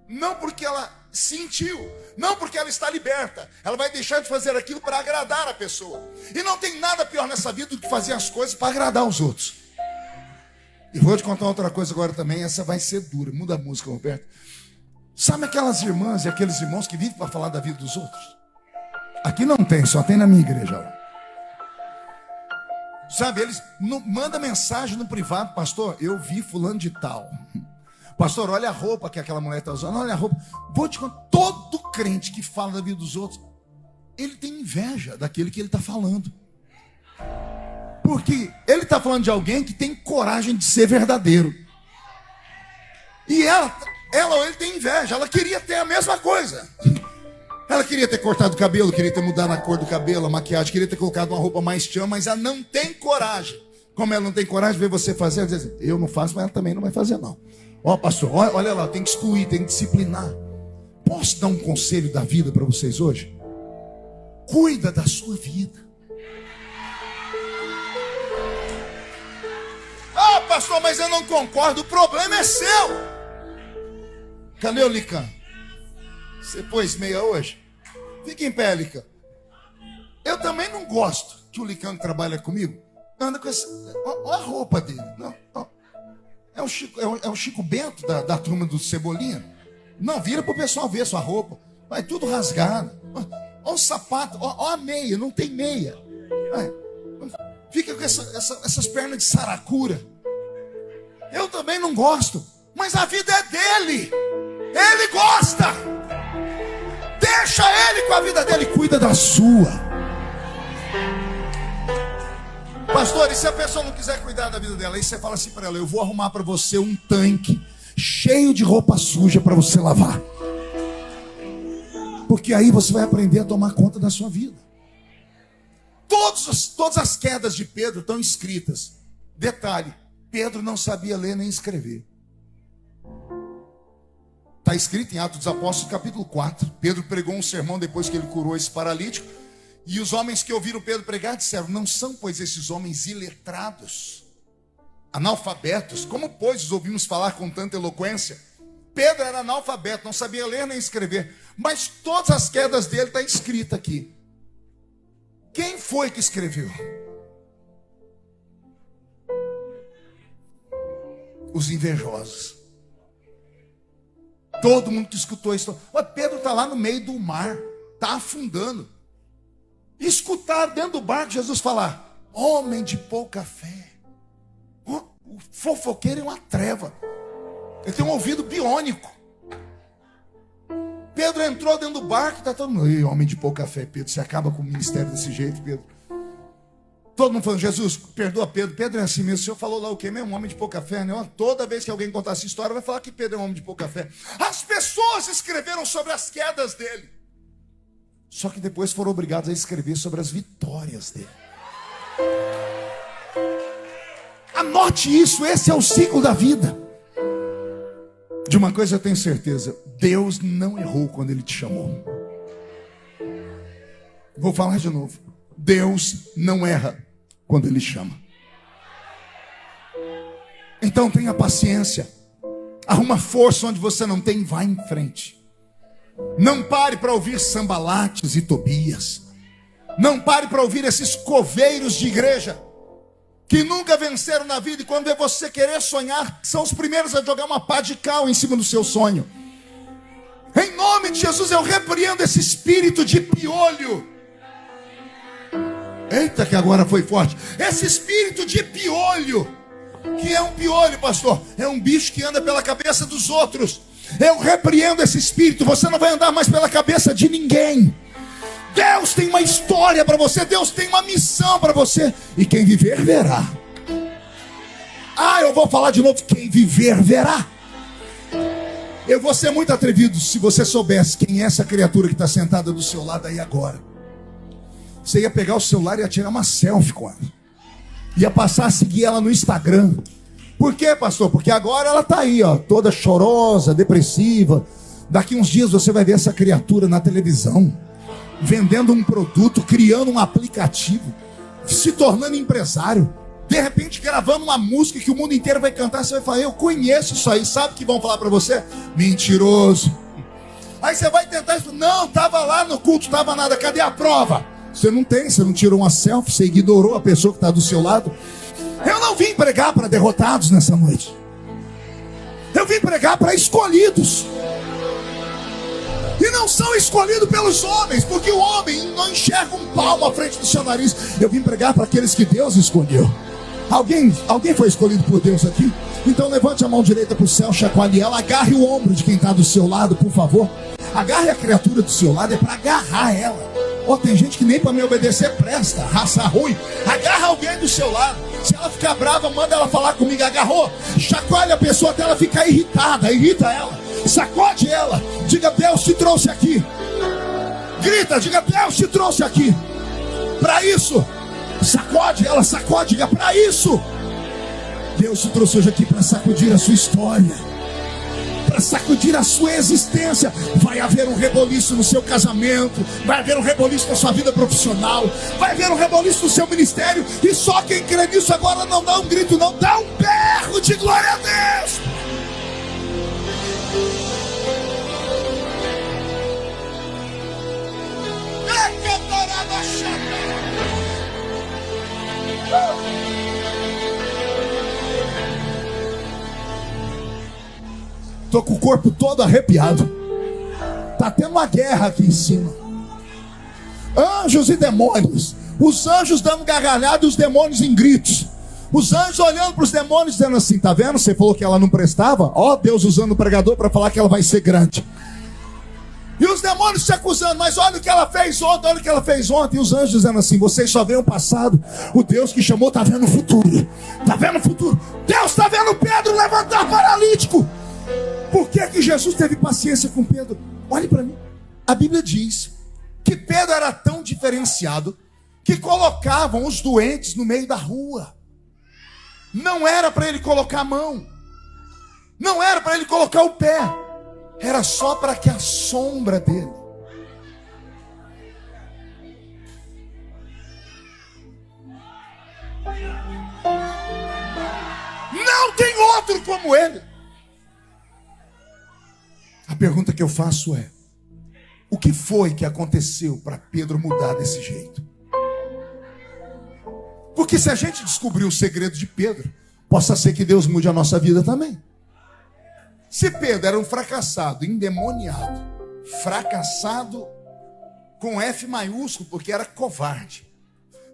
não porque ela sentiu, não porque ela está liberta. Ela vai deixar de fazer aquilo para agradar a pessoa. E não tem nada pior nessa vida do que fazer as coisas para agradar os outros. E vou te contar outra coisa agora também, essa vai ser dura. Muda a música, Roberto. Sabe aquelas irmãs e aqueles irmãos que vivem para falar da vida dos outros? Aqui não tem, só tem na minha igreja. Sabe, eles mandam mensagem no privado: pastor, eu vi fulano de tal. Pastor, olha a roupa que aquela mulher está usando, olha a roupa. Vou te contar, todo crente que fala da vida dos outros, ele tem inveja daquele que ele está falando. Porque ele está falando de alguém que tem coragem de ser verdadeiro. E ela ou ele tem inveja, ela queria ter a mesma coisa. Ela queria ter cortado o cabelo, queria ter mudado a cor do cabelo, a maquiagem, queria ter colocado uma roupa mais tchan, mas ela não tem coragem. Como ela não tem coragem de ver você fazer, ela diz assim: eu não faço, mas ela também não vai fazer não. Ó, pastor, olha lá, tem que excluir, tem que disciplinar. Posso dar um conselho da vida para vocês hoje? Cuida da sua vida. Ah, pastor, mas eu não concordo, o problema é seu. Cadê o Licã? Você pôs meia hoje? Fica em pé, Licã. Eu também não gosto que o Licã que trabalha comigo anda com essa... Olha a roupa dele. Não, não. É o Chico Bento da turma do Cebolinha. Não, vira pro pessoal ver sua roupa. Vai tudo rasgado. Olha o sapato, olha a meia, não tem meia. Fica com essas pernas de saracura. Eu também não gosto, mas a vida é dele. Ele gosta. Deixa ele com a vida dele, cuida da sua. Pastor, e se a pessoa não quiser cuidar da vida dela? Aí você fala assim para ela: eu vou arrumar para você um tanque cheio de roupa suja para você lavar. Porque aí você vai aprender a tomar conta da sua vida. Todas as quedas de Pedro estão escritas. Detalhe: Pedro não sabia ler nem escrever. Está escrito em Atos dos Apóstolos, capítulo 4. Pedro pregou um sermão depois que ele curou esse paralítico. E os homens que ouviram Pedro pregar disseram: não são, pois, esses homens iletrados, analfabetos? Como, pois, os ouvimos falar com tanta eloquência? Pedro era analfabeto, não sabia ler nem escrever. Mas todas as quedas dele estão escritas aqui. Quem foi que escreveu? Os invejosos. Todo mundo que escutou isso. Pedro está lá no meio do mar, está afundando. E escutaram dentro do barco Jesus falar: homem de pouca fé. O fofoqueiro é uma treva. Ele tem um ouvido biônico. Pedro entrou dentro do barco e está todo mundo: ei, homem de pouca fé, Pedro, você acaba com o ministério desse jeito, Pedro. Todo mundo falando: Jesus, perdoa Pedro. Pedro é assim mesmo. O senhor falou lá o quê mesmo? Um homem de pouca fé, né? Toda vez que alguém contar essa história, vai falar que Pedro é um homem de pouca fé. As pessoas escreveram sobre as quedas dele. Só que depois foram obrigados a escrever sobre as vitórias dele. Anote isso, esse é o ciclo da vida. De uma coisa eu tenho certeza: Deus não errou quando Ele te chamou. Vou falar de novo: Deus não erra quando Ele chama. Então tenha paciência. Arruma força onde você não tem, vai em frente. Não pare para ouvir Sambalates e Tobias. Não pare para ouvir esses coveiros de igreja que nunca venceram na vida, e quando vê você querer sonhar, são os primeiros a jogar uma pá de cal em cima do seu sonho. Em nome de Jesus, eu repreendo esse espírito de piolho. Eita, que agora foi forte. Esse espírito de piolho. Que é um piolho, pastor? É um bicho que anda pela cabeça dos outros. Eu repreendo esse espírito. Você não vai andar mais pela cabeça de ninguém. Deus tem uma história para você. Deus tem uma missão para você. E quem viver, verá. Eu vou falar de novo: quem viver, verá. Eu vou ser muito atrevido se você soubesse quem é essa criatura que está sentada do seu lado aí agora. Você ia pegar o celular e ia tirar uma selfie com ela. Ia passar a seguir ela no Instagram. Por quê, pastor? Porque agora ela está aí, ó, toda chorosa, depressiva. Daqui uns dias você vai ver essa criatura na televisão, vendendo um produto, criando um aplicativo, se tornando empresário, de repente gravando uma música que o mundo inteiro vai cantar. Você vai falar: eu conheço isso aí. Sabe o que vão falar para você? Mentiroso. Aí você vai tentar isso. Não, estava lá no culto, estava nada. Cadê a prova? Você não tem, você não tirou uma selfie, você ignorou a pessoa que está do seu lado. Eu não vim pregar para derrotados nessa noite. Eu vim pregar para escolhidos. E não são escolhidos pelos homens, porque o homem não enxerga um palmo à frente do seu nariz. Eu vim pregar para aqueles que Deus escolheu. Alguém foi escolhido por Deus aqui? Então levante a mão direita para o céu, chacoalhe ela, agarre o ombro de quem está do seu lado, por favor. Agarre a criatura do seu lado, é para agarrar ela. Tem gente que nem para me obedecer presta, raça ruim. Agarra alguém do seu lado. Se ela ficar brava, manda ela falar comigo. Agarrou, chacoalhe a pessoa até ela ficar irritada. Irrita ela, sacode ela. Diga: Deus te trouxe aqui. Grita, diga: Deus te trouxe aqui para isso. Sacode ela, sacode, diga: para isso. Deus te trouxe hoje aqui para sacudir a sua história, para sacudir a sua existência. Vai haver um reboliço no seu casamento, vai haver um reboliço na sua vida profissional, vai haver um reboliço no seu ministério. E só quem crê nisso agora não dá um grito, não, dá um berro de glória a Deus. Estou com o corpo todo arrepiado. Está tendo uma guerra aqui em cima. Anjos e demônios. Os anjos dando gargalhada e os demônios em gritos. Os anjos olhando para os demônios dizendo assim: tá vendo? Você falou que ela não prestava? Ó, Deus usando o pregador para falar que ela vai ser grande. E os demônios se acusando: mas olha o que ela fez ontem, olha o que ela fez ontem. E os anjos dizendo assim: vocês só veem o passado. O Deus que chamou está vendo o futuro. Está vendo o futuro. Deus está vendo Pedro levantar paralítico. Por que Jesus teve paciência com Pedro? Olhe para mim. A Bíblia diz que Pedro era tão diferenciado que colocavam os doentes no meio da rua. Não era para ele colocar a mão, não era para ele colocar o pé, era só para que a sombra dele. Não tem outro como ele. A pergunta que eu faço é: o que foi que aconteceu para Pedro mudar desse jeito? Porque se a gente descobrir o segredo de Pedro, possa ser que Deus mude a nossa vida também. Se Pedro era um fracassado, endemoniado, fracassado com F maiúsculo, porque era covarde.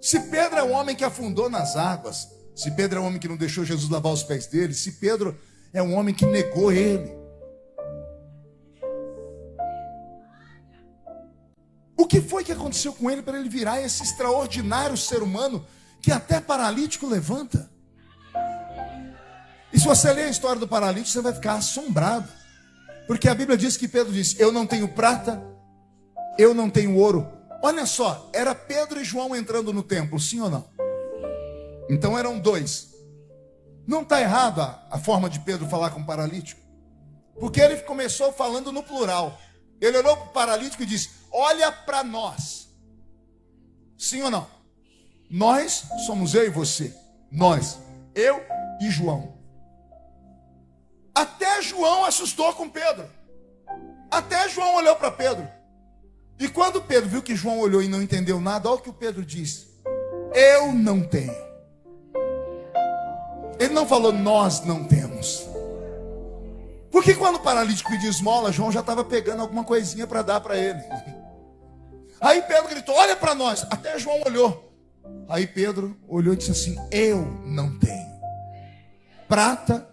Se Pedro é um homem que afundou nas águas, se Pedro é um homem que não deixou Jesus lavar os pés dele, se Pedro é um homem que negou ele, o que foi que aconteceu com ele para ele virar esse extraordinário ser humano que até paralítico levanta? E se você ler a história do paralítico, você vai ficar assombrado. Porque a Bíblia diz que Pedro disse: eu não tenho prata, eu não tenho ouro. Olha só, era Pedro e João entrando no templo, sim ou não? Então eram dois. Não está errada a forma de Pedro falar com o paralítico, porque ele começou falando no plural. Ele olhou para o paralítico e disse: olha para nós. Sim ou não? Nós somos eu e você. Nós, eu e João. Até João assustou com Pedro. Até João olhou para Pedro. E quando Pedro viu que João olhou e não entendeu nada, olha o que o Pedro disse: eu não tenho. Ele não falou nós não temos. Porque quando o paralítico pediu esmola, João já estava pegando alguma coisinha para dar para ele. Aí Pedro gritou: olha para nós. Até João olhou. Aí Pedro olhou e disse assim: eu não tenho prata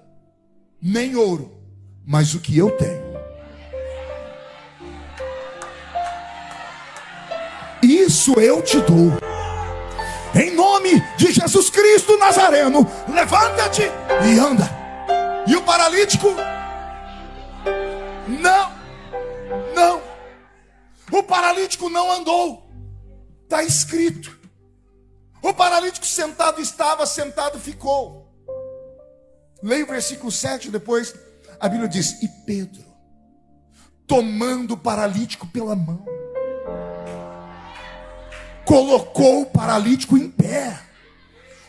nem ouro, mas o que eu tenho, isso eu te dou. Em nome de Jesus Cristo Nazareno, levanta-te e anda. E o paralítico, não. O paralítico não andou. Está escrito. O paralítico sentado estava, sentado ficou. Leia o versículo 7 depois. A Bíblia diz: e Pedro, tomando o paralítico pela mão, colocou o paralítico em pé.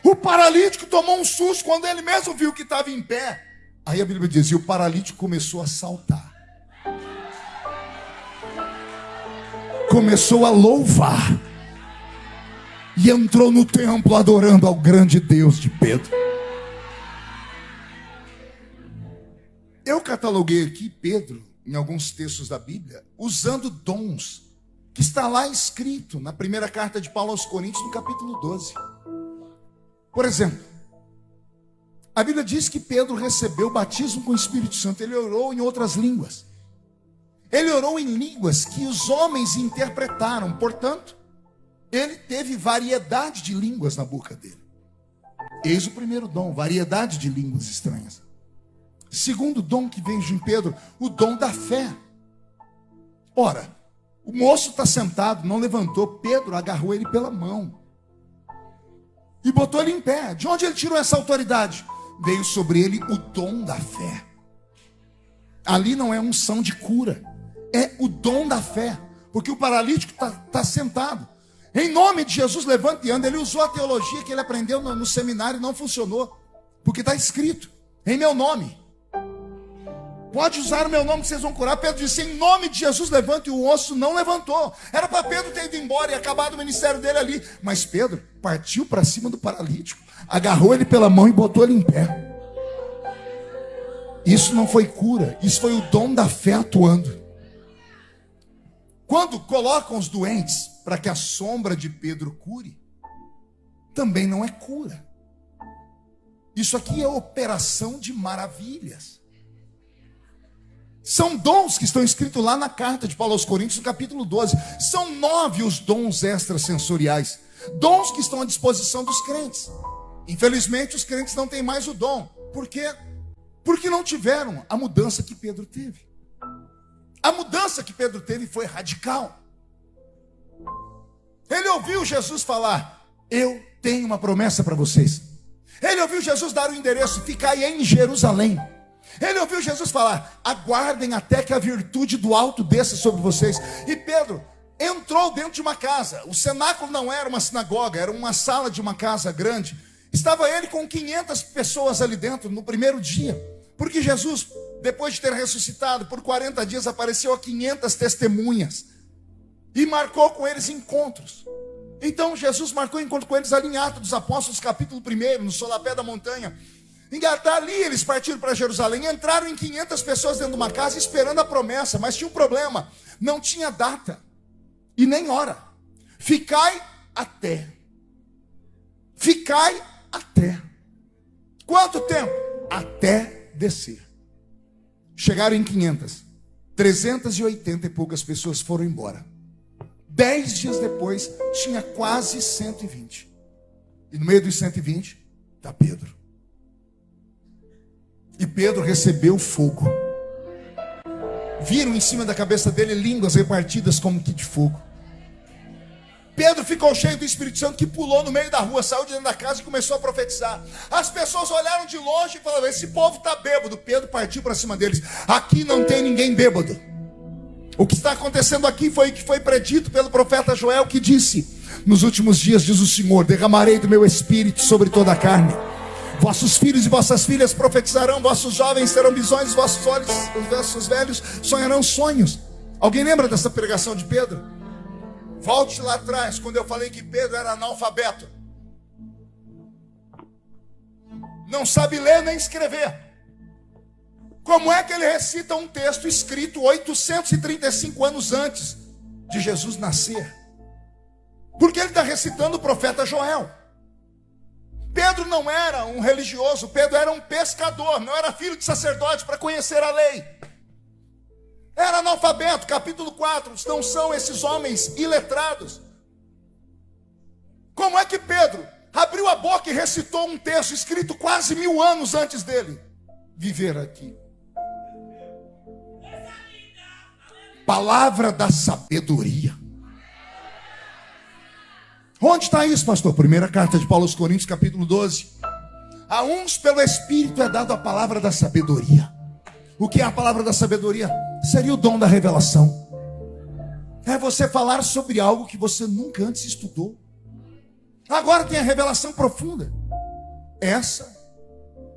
O paralítico tomou um susto quando ele mesmo viu que estava em pé. Aí a Bíblia diz: e o paralítico começou a saltar, começou a louvar, e entrou no templo adorando ao grande Deus de Pedro. Eu cataloguei aqui Pedro em alguns textos da Bíblia, usando dons, que está lá escrito na primeira carta de Paulo aos Coríntios, no capítulo 12. Por exemplo, a Bíblia diz que Pedro recebeu o batismo com o Espírito Santo. Ele orou em outras línguas. Ele orou em línguas que os homens interpretaram. Portanto, ele teve variedade de línguas na boca dele. Eis o primeiro dom, variedade de línguas estranhas. Segundo dom que veio em Pedro, o dom da fé. Ora, o moço está sentado, não levantou. Pedro agarrou ele pela mão e botou ele em pé. De onde ele tirou essa autoridade? Veio sobre ele o dom da fé. Ali não é unção de cura, é o dom da fé. Porque o paralítico está sentado. Em nome de Jesus, levanta e anda. Ele usou a teologia que ele aprendeu no seminário e não funcionou. Porque está escrito, em meu nome. Pode usar o meu nome que vocês vão curar. Pedro disse, em nome de Jesus, levanta, e o osso não levantou. Era para Pedro ter ido embora e acabado o ministério dele ali. Mas Pedro partiu para cima do paralítico, agarrou ele pela mão e botou ele em pé. Isso não foi cura, isso foi o dom da fé atuando. Quando colocam os doentes para que a sombra de Pedro cure, também não é cura. Isso aqui é operação de maravilhas. São dons que estão escritos lá na carta de Paulo aos Coríntios, no capítulo 12. São 9 os dons extrasensoriais. Dons que estão à disposição dos crentes. Infelizmente, os crentes não têm mais o dom. Por quê? Porque não tiveram a mudança que Pedro teve. A mudança que Pedro teve foi radical. Ele ouviu Jesus falar, eu tenho uma promessa para vocês. Ele ouviu Jesus dar o endereço, ficai em Jerusalém. Ele ouviu Jesus falar, aguardem até que a virtude do alto desça sobre vocês. E Pedro entrou dentro de uma casa. O cenáculo não era uma sinagoga, era uma sala de uma casa grande. Estava ele com 500 pessoas ali dentro no primeiro dia. Porque Jesus, depois de ter ressuscitado, por 40 dias apareceu a 500 testemunhas. E marcou com eles encontros. Então Jesus marcou encontro com eles ali em Atos dos Apóstolos, capítulo 1, no solapé da montanha. Dali eles partiram para Jerusalém, entraram em 500 pessoas dentro de uma casa esperando a promessa, mas tinha um problema, não tinha data e nem hora. Ficai até. Quanto tempo? Até descer. Chegaram em 500, 380 e poucas pessoas foram embora. 10 dias depois tinha quase 120. E no meio dos 120 está Pedro. E Pedro recebeu fogo. Viram em cima da cabeça dele línguas repartidas como que de fogo. Pedro ficou cheio do Espírito Santo, que pulou no meio da rua, saiu de dentro da casa e começou a profetizar. As pessoas olharam de longe e falaram, esse povo está bêbado. Pedro partiu para cima deles. Aqui não tem ninguém bêbado. O que está acontecendo aqui foi o que foi predito pelo profeta Joel, que disse, nos últimos dias, diz o Senhor, derramarei do meu Espírito sobre toda a carne. Vossos filhos e vossas filhas profetizarão, vossos jovens terão visões, vossos velhos sonharão sonhos. Alguém lembra dessa pregação de Pedro? Volte lá atrás, quando eu falei que Pedro era analfabeto. Não sabe ler nem escrever. Como é que ele recita um texto escrito 835 anos antes de Jesus nascer? Porque ele está recitando o profeta Joel. Pedro não era um religioso, Pedro era um pescador, não era filho de sacerdote para conhecer a lei. Era analfabeto, capítulo 4, não são esses homens iletrados. Como é que Pedro abriu a boca e recitou um texto escrito quase 1000 anos antes dele viver aqui? Palavra da sabedoria. Onde está isso, pastor? Primeira carta de Paulo aos Coríntios, capítulo 12. A uns pelo Espírito é dado a palavra da sabedoria. O que é a palavra da sabedoria? Seria o dom da revelação. É você falar sobre algo que você nunca antes estudou. Agora tem a revelação profunda. Essa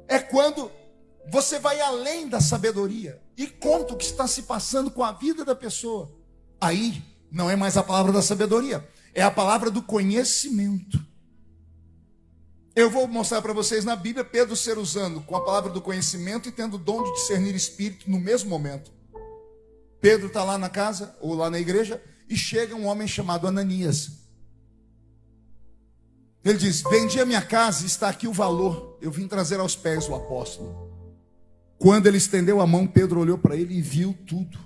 é quando você vai além da sabedoria e conta o que está se passando com a vida da pessoa. Aí não é mais a palavra da sabedoria, é a palavra do conhecimento. Eu vou mostrar para vocês na Bíblia Pedro ser usando com a palavra do conhecimento e tendo o dom de discernir espírito no mesmo momento. Pedro está lá na casa, ou lá na igreja, e chega um homem chamado Ananias. Ele diz: vendi a minha casa e está aqui o valor. Eu vim trazer aos pés o apóstolo. Quando ele estendeu a mão, Pedro olhou para ele e viu tudo.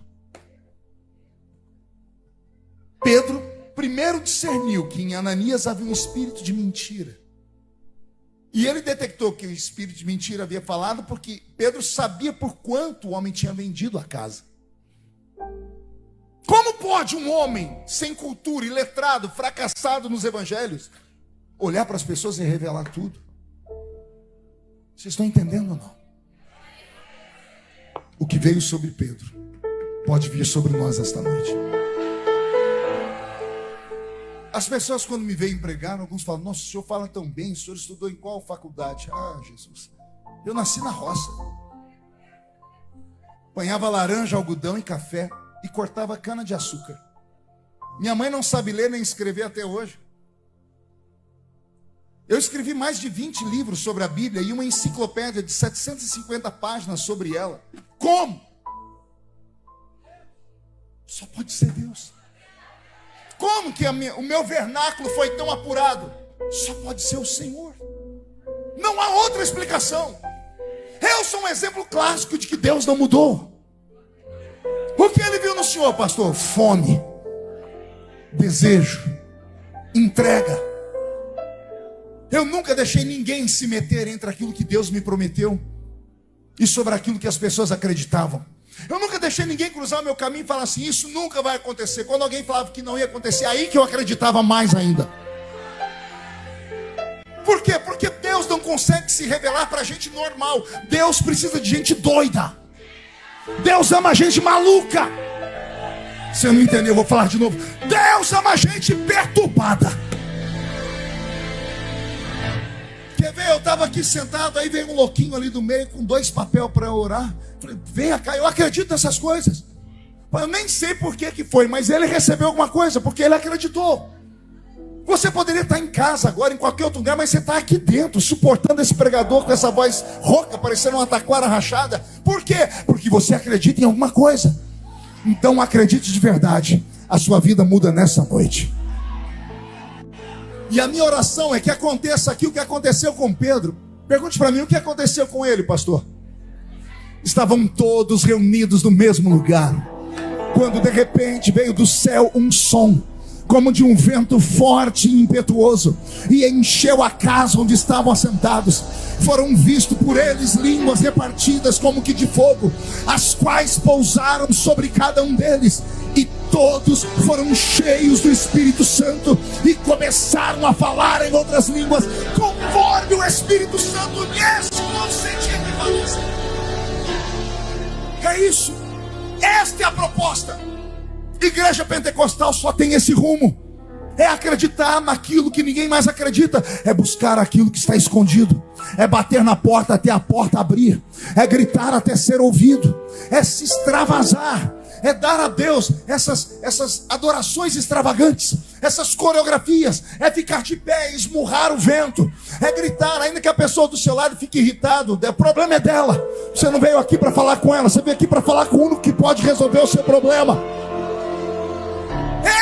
Pedro primeiro discerniu que em Ananias havia um espírito de mentira. E ele detectou que o espírito de mentira havia falado porque Pedro sabia por quanto o homem tinha vendido a casa. Como pode um homem sem cultura, iletrado, fracassado nos evangelhos, olhar para as pessoas e revelar tudo? Vocês estão entendendo ou não? O que veio sobre Pedro pode vir sobre nós esta noite. As pessoas, quando me veem pregar, alguns falam: nossa, o senhor fala tão bem, o senhor estudou em qual faculdade? Ah, Jesus, eu nasci na roça. Apanhava laranja, algodão e café e cortava cana de açúcar. Minha mãe não sabe ler nem escrever até hoje. Eu escrevi mais de 20 livros sobre a Bíblia e uma enciclopédia de 750 páginas sobre ela. Como? Só pode ser Deus. Como que o meu vernáculo foi tão apurado? Só pode ser o Senhor. Não há outra explicação. Eu sou um exemplo clássico de que Deus não mudou. O que ele viu no Senhor, pastor? Fome, desejo, entrega. Eu nunca deixei ninguém se meter entre aquilo que Deus me prometeu e sobre aquilo que as pessoas acreditavam. Eu nunca deixei ninguém cruzar o meu caminho e falar assim: isso nunca vai acontecer. Quando alguém falava que não ia acontecer, aí que eu acreditava mais ainda. Por quê? Porque Deus não consegue se revelar para gente normal. Deus precisa de gente doida. Deus ama gente maluca. Você não entendeu? Eu vou falar de novo. Deus ama gente perturbada. Quer ver? Eu estava aqui sentado, aí veio um louquinho ali do meio com 2 papéis para orar. Falei: venha cá, eu acredito nessas coisas. Eu nem sei por que foi, mas ele recebeu alguma coisa, porque ele acreditou. Você poderia estar em casa agora, em qualquer outro lugar, mas você está aqui dentro, suportando esse pregador com essa voz rouca, parecendo uma taquara rachada. Por quê? Porque você acredita em alguma coisa. Então acredite de verdade. A sua vida muda nessa noite. E a minha oração é que aconteça aqui o que aconteceu com Pedro. Pergunte para mim: o que aconteceu com ele, pastor? Estavam todos reunidos no mesmo lugar, quando de repente veio do céu um som, como de um vento forte e impetuoso, e encheu a casa onde estavam assentados. Foram vistos por eles línguas repartidas como que de fogo, as quais pousaram sobre cada um deles, e todos foram cheios do Espírito Santo e começaram a falar em outras línguas, conforme o Espírito Santo lhes concedia que falassem. É isso. Esta é a proposta. Igreja pentecostal só tem esse rumo. É acreditar naquilo que ninguém mais acredita. É buscar aquilo que está escondido. É bater na porta até a porta abrir. É gritar até ser ouvido. É se extravasar. É dar a Deus essas adorações extravagantes, essas coreografias. É ficar de pé e esmurrar o vento. É gritar, ainda que a pessoa do seu lado fique irritado. O problema é dela. Você não veio aqui para falar com ela. Você veio aqui para falar com o único que pode resolver o seu problema.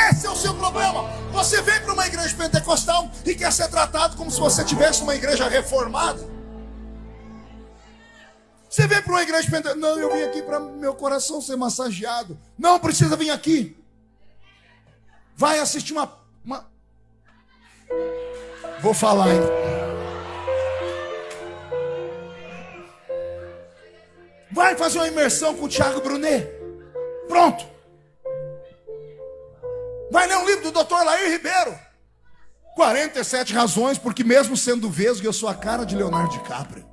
Esse é o seu problema. Você vem para uma igreja pentecostal e quer ser tratado como se você tivesse uma igreja reformada. Você vem para uma igreja pentecostal: não, eu vim aqui para meu coração ser massageado. Não precisa vir aqui. Vai assistir uma... Vou falar, hein? Vai fazer uma imersão com o Thiago Brunet. Pronto. Vai ler um livro do Dr. Lair Ribeiro. 47 razões porque mesmo sendo vesgo eu sou a cara de Leonardo DiCaprio.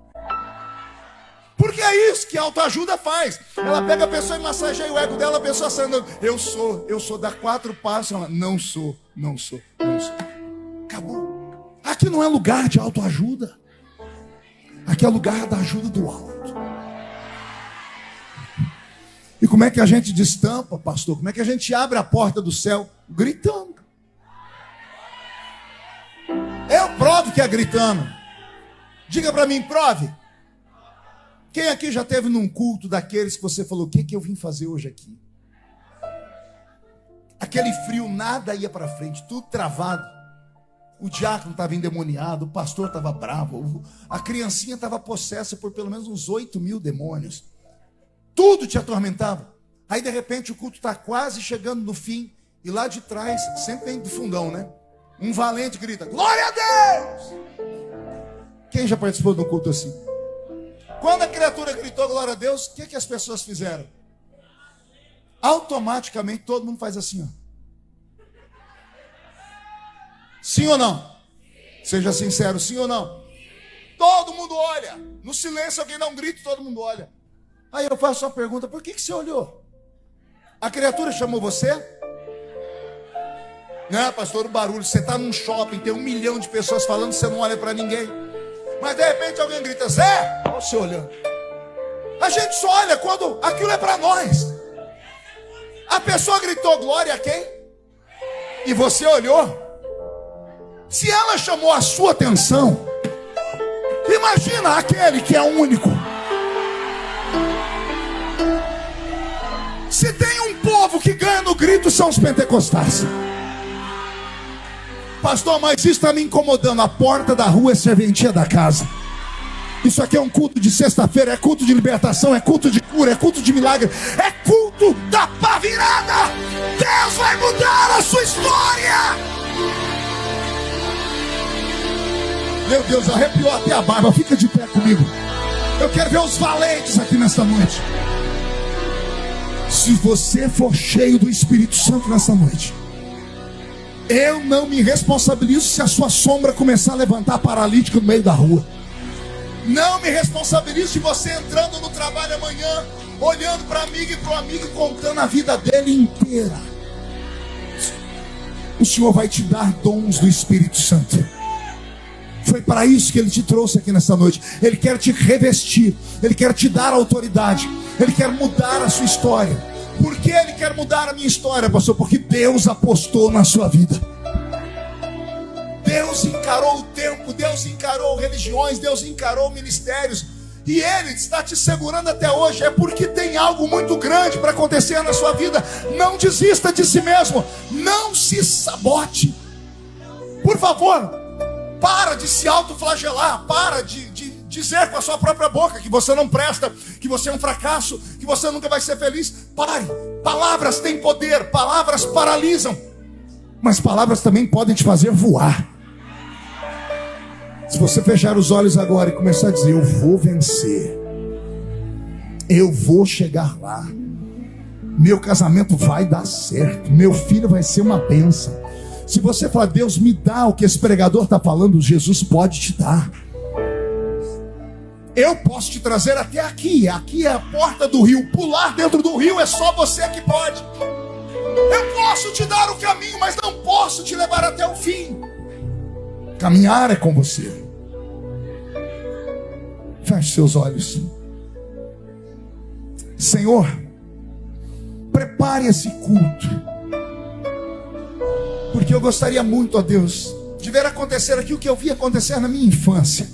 Porque é isso que a autoajuda faz. Ela pega a pessoa e massageia o ego dela. A pessoa saindo: eu sou, dá 4 passos. Ela: não sou. Acabou. Aqui não é lugar de autoajuda. Aqui é lugar da ajuda do alto. E como é que a gente destampa, pastor? Como é que a gente abre a porta do céu? Gritando. Eu provo que é gritando. Diga para mim, prove. Quem aqui já esteve num culto daqueles que você falou: o que eu vim fazer hoje aqui? Aquele frio, nada ia para frente, tudo travado. O diácono estava endemoniado, o pastor estava bravo, a criancinha estava possessa por pelo menos uns 8.000 demônios. Tudo te atormentava. Aí de repente o culto está quase chegando no fim, e lá de trás, sempre vem do fundão, né? Um valente grita: glória a Deus! Quem já participou de um culto assim? Quando a criatura gritou glória a Deus, o que as pessoas fizeram? Automaticamente todo mundo faz assim, ó. Sim ou não? Seja sincero, sim ou não? Todo mundo olha. No silêncio alguém dá um grito, todo mundo olha. Aí eu faço uma pergunta: por que você olhou? A criatura chamou você? Não, pastor, o barulho. Você está num shopping, tem 1 milhão de pessoas falando, você não olha para ninguém. Mas de repente alguém grita: Zé, olha você olhando. A gente só olha quando aquilo é para nós. A pessoa gritou glória a quem? E você olhou. Se ela chamou a sua atenção, imagina aquele que é único. Se tem um povo que ganha no grito, são os pentecostais. Pastor, mas isso está me incomodando. A porta da rua é serventia da casa. Isso aqui é um culto de sexta-feira, é culto de libertação, é culto de cura, é culto de milagre, é culto da pá virada. Deus vai mudar a sua história. Meu Deus, arrepiou até a barba. Fica de pé comigo. Eu quero ver os valentes aqui nesta noite. Se você for cheio do Espírito Santo nessa noite, eu não me responsabilizo se a sua sombra começar a levantar paralítico no meio da rua. Não me responsabilizo se você entrando no trabalho amanhã, olhando para amigo e para o amigo e contando a vida dele inteira. O Senhor vai te dar dons do Espírito Santo. Foi para isso que Ele te trouxe aqui nessa noite. Ele quer te revestir, Ele quer te dar autoridade, Ele quer mudar a sua história. Por que Ele quer mudar a minha história, pastor? Porque Deus apostou na sua vida. Deus encarou o tempo, Deus encarou religiões, Deus encarou ministérios, e Ele está te segurando até hoje. É porque tem algo muito grande para acontecer na sua vida. Não desista de si mesmo, não se sabote. Por favor, para de se autoflagelar, para de dizer com a sua própria boca que você não presta, que você é um fracasso, que você nunca vai ser feliz. Pare. Palavras têm poder, palavras paralisam, mas palavras também podem te fazer voar. Se você fechar os olhos agora e começar a dizer: eu vou vencer, eu vou chegar lá, meu casamento vai dar certo, meu filho vai ser uma bênção. Se você falar: Deus, me dá o que esse pregador está falando, Jesus pode te dar. Eu posso te trazer até aqui. Aqui é a porta do rio. Pular dentro do rio é só você que pode. Eu posso te dar o caminho, mas não posso te levar até o fim. Caminhar é com você. Feche seus olhos. Senhor, prepare esse culto, porque eu gostaria muito, ó Deus, de ver acontecer aqui o que eu vi acontecer na minha infância,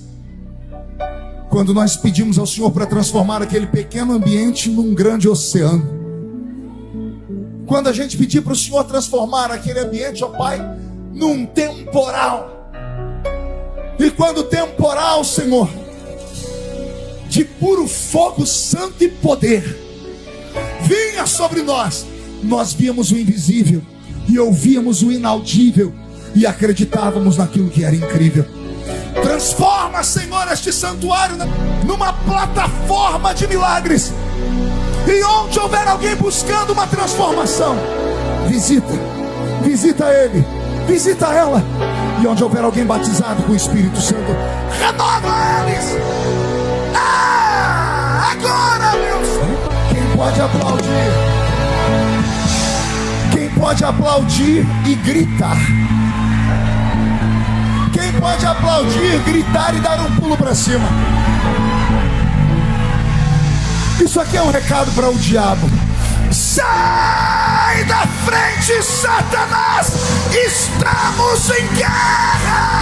quando nós pedimos ao Senhor para transformar aquele pequeno ambiente num grande oceano. Quando a gente pedir para o Senhor transformar aquele ambiente, ó Pai, num temporal. E quando o temporal, Senhor, de puro fogo santo e poder vinha sobre nós, nós víamos o invisível e ouvíamos o inaudível e acreditávamos naquilo que era incrível. Transforma, Senhor, este santuário numa plataforma de milagres. E onde houver alguém buscando uma transformação, visita ele, visita ela. E onde houver alguém batizado com o Espírito Santo, renova eles. Agora, meu Senhor. Quem pode aplaudir? Quem pode aplaudir e gritar? Quem pode aplaudir, gritar e dar um pulo para cima? Isso aqui é um recado para o diabo. Sai da frente, Satanás! Estamos em guerra!